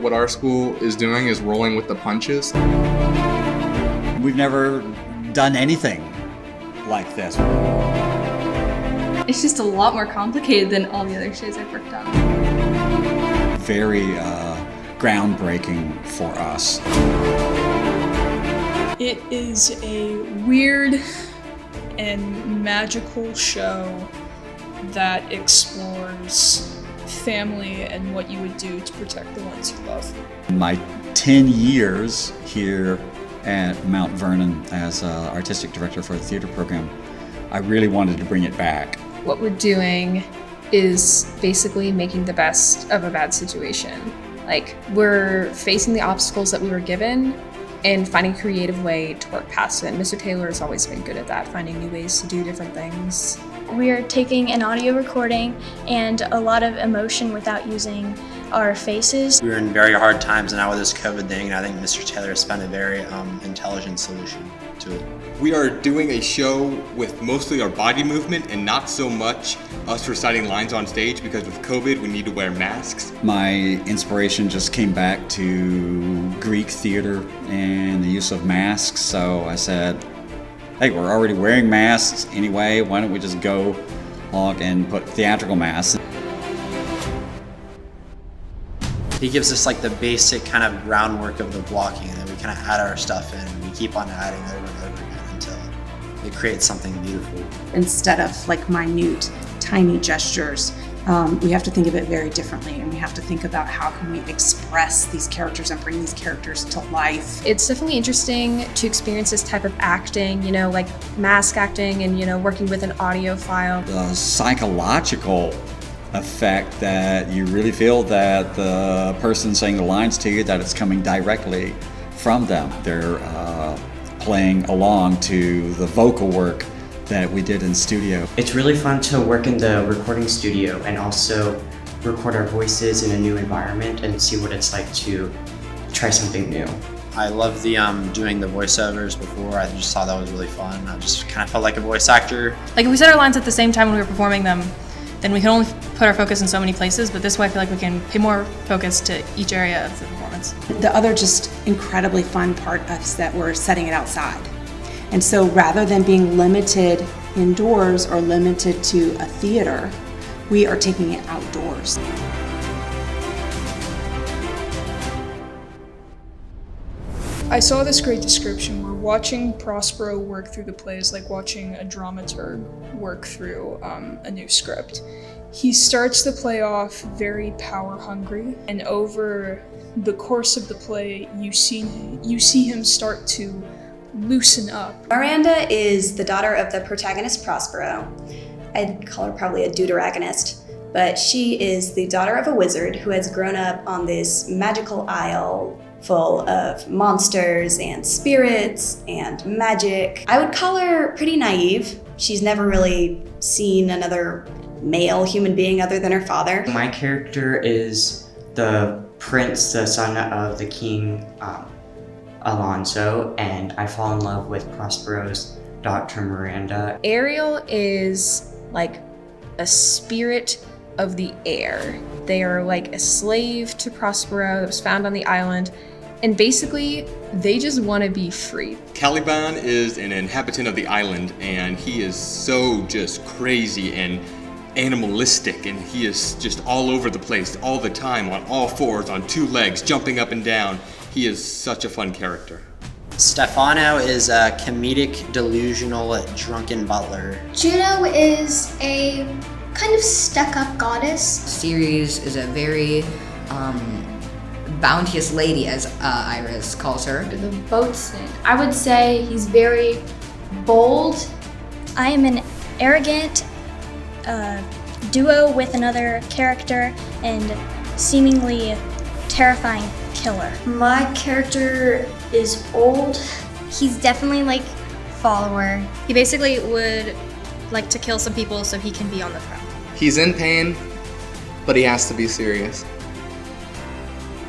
what our school is doing is rolling with the punches. We've never done anything like this. It's just a lot more complicated than all the other shows I've worked on. Very groundbreaking for us. It is a weird and magical show that explores family and what you would do to protect the ones you love. My 10 years here at Mount Vernon as artistic director for the theater program, I really wanted to bring it back. What we're doing is basically making the best of a bad situation. Like, we're facing the obstacles that we were given and finding a creative way to work past it. And Mr. Taylor has always been good at that, finding new ways to do different things. We are taking an audio recording and a lot of emotion without using our faces. We were in very hard times now with this COVID thing, and I think Mr. Taylor has found a very intelligent solution to it. We are doing a show with mostly our body movement and not so much us reciting lines on stage, because with COVID we need to wear masks. My inspiration just came back to Greek theater and the use of masks, so I said, hey, we're already wearing masks anyway, why don't we just go along and put theatrical masks. He gives us like the basic kind of groundwork of the blocking, and then we kind of add our stuff in, and we keep on adding over and over again until it creates something beautiful. Instead of like minute, tiny gestures, we have to think of it very differently, and we have to think about how can we express these characters and bring these characters to life. It's definitely interesting to experience this type of acting, you know, like mask acting and, you know, working with an audio file. The psychological effect that you really feel that the person saying the lines to you, that it's coming directly from them. They're playing along to the vocal work that we did in studio. It's really fun to work in the recording studio and also record our voices in a new environment and see what it's like to try something new. I love the doing the voiceovers before. I just thought that was really fun. I just kind of felt like a voice actor. Like, if we said our lines at the same time when we were performing them, then we can only put our focus in so many places, but this way I feel like we can pay more focus to each area of the performance. The other just incredibly fun part is that we're setting it outside. And so rather than being limited indoors or limited to a theater, we are taking it outdoors. I saw this great description where watching Prospero work through the play is like watching a dramaturg work through a new script. He starts the play off very power hungry, and over the course of the play, you see him start to loosen up. Miranda is the daughter of the protagonist Prospero. I'd call her probably a deuteragonist, but she is the daughter of a wizard who has grown up on this magical isle full of monsters and spirits and magic. I would call her pretty naive. She's never really seen another male human being other than her father. My character is the prince, the son of the king, Alonso, and I fall in love with Prospero's daughter, Miranda. Ariel is like a spirit of the air. They are like a slave to Prospero that was found on the island, and basically they just want to be free. Caliban is an inhabitant of the island, and he is so just crazy and animalistic, and he is just all over the place all the time, on all fours, on two legs, jumping up and down. He is such a fun character. Stefano is a comedic, delusional, drunken butler. Juno is a kind of stuck-up goddess. Ceres is a very bounteous lady, as Iris calls her. The boatswain. I would say he's very bold. I am an arrogant duo with another character and seemingly terrifying killer. My character is old. He's definitely like Follower. He basically would like to kill some people so he can be on the throne. He's in pain, but he has to be serious.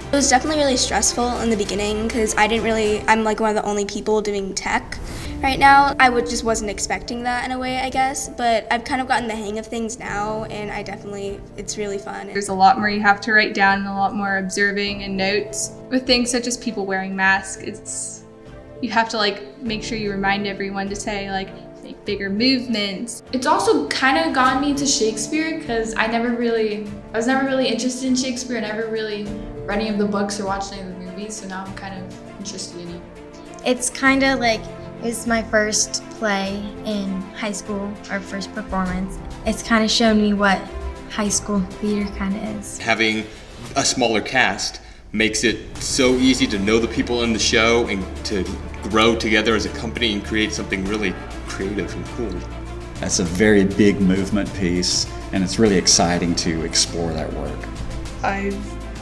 It was definitely really stressful in the beginning because I'm like one of the only people doing tech right now. Just wasn't expecting that in a way, I guess, but I've kind of gotten the hang of things now, and it's really fun. There's a lot more you have to write down and a lot more observing and notes. With things such as people wearing masks, you have to like make sure you remind everyone to say like, make bigger movements. It's also kind of gotten me to Shakespeare because I was never really interested in Shakespeare, never really read any of the books or watched any of the movies, so now I'm kind of interested in it. It's kind of like, it's my first play in high school, our first performance. It's kind of shown me what high school theater kind of is. Having a smaller cast makes it so easy to know the people in the show and to grow together as a company and create something really creative and cool. That's a very big movement piece, and it's really exciting to explore that work.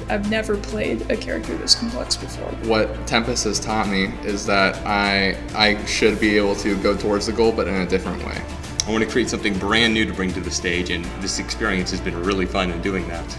I've never played a character this complex before. What Tempest has taught me is that I should be able to go towards the goal, but in a different way. I want to create something brand new to bring to the stage, and this experience has been really fun in doing that.